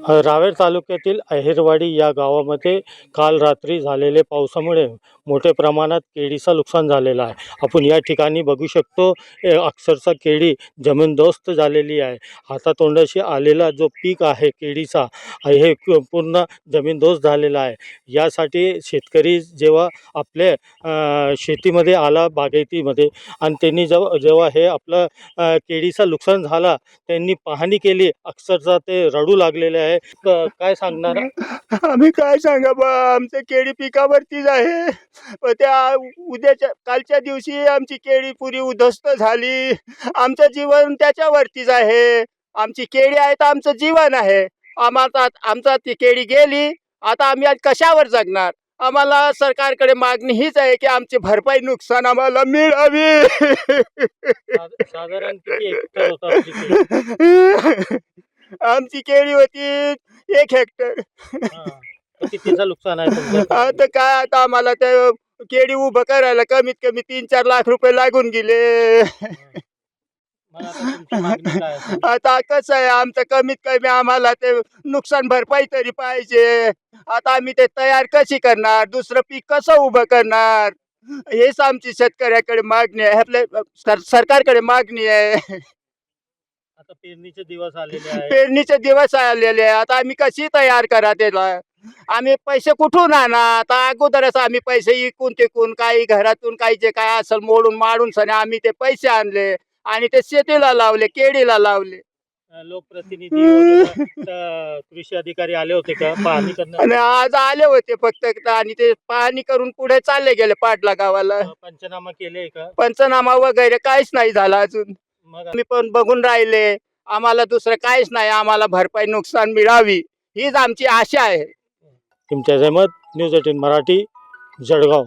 रावेर तालुक्यातील अहिरवाडी या गावामध्ये काल रात्री झालेल्या पावसामुळे मोठ्या प्रमाणात केळीचं नुकसान झालेलं आहे. आपण या ठिकाणी बघू शकतो अक्षरशः केळी जमीनदोस्त झालेली आहे. हातातोंडाशी आलेला जो पीक आहे केळीचा हे पूर्ण जमीनदोस्त झालेला आहे. यासाठी शेतकरी जेव्हा आपल्या शेतीमध्ये आला बागायतीमध्ये आणि त्यांनी जेव्हा हे आपलं केळीचं नुकसान झाला त्यांनी पाहणी केली. अक्षरशः ते रडू लागलेले आहे. काय सांगणार? आम्ही काय सांगा बा, आमच्या केळी पिकावरतीच आहे. त्या उद्याच्या कालच्या दिवशी आमची केळी पुरी उद्ध्वस्त झाली. आमचं जीवन त्याच्यावरतीच आहे. आमची केळी आहे तर आमचं जीवन आहे. आम्हाला आमचा ती केळी गेली, आता आम्ही आज कशावर जगणार? आम्हाला सरकारकडे मागणी हीच आहे की आमची भरपाई नुकसान आम्हाला मिळावी. साधारण किती हेक्टर होतं आपली केळी? आमची केळी होती 1 हेक्टर. तर कितीचं नुकसान आहे तुमचं? आता काय, आता आम्हाला ते केळी उभं करायला कमीत कमी 3-4 लाख रुपये लागून गेले. मग आता तुमची मागणी काय असेल? आता कसं आहे, आमचं कमीत कमी आम्हाला ते नुकसान भरपाई तरी पाहिजे. आता आम्ही ते तयार कशी करणार, दुसरं पीक कसं उभं करणार, हेच आमची शेतकऱ्याकडे मागणी आहे, आपल्या सरकारकडे मागणी आहे. आता पेरणीचे दिवस आलेले आहेत. पेरणीचे दिवस आलेले आहे. आता आम्ही कशी तयार करा त्याला? आम्ही पैसे कुठून आणा? आता अगोदरच आम्ही पैसे इकून तिकून काही घरातून काही जे काय असेल मोडून माडून सने आम्ही ते पैसे आणले आणि ते शेतीला लावले, केळीला लावले. लोकप्रतिनिधी वगैरे, कृषी अधिकारी आले होते का पाहणी करण्यासाठी? आणि आज आले होते फक्त आणि ते पाहणी करून पुढे चालले गेले पाटला गावाला. पंचनामा केले का? पंचनामा वगैरे काहीच नाही झाला अजून. मग आम्ही पण बघून राहिले. आम्हाला दुसरं काहीच नाही, आम्हाला भरपाई नुकसान मिळावी हीच आमची आशा आहे. तुमच्या जमत न्यूज 18 मराठी, जळगाव.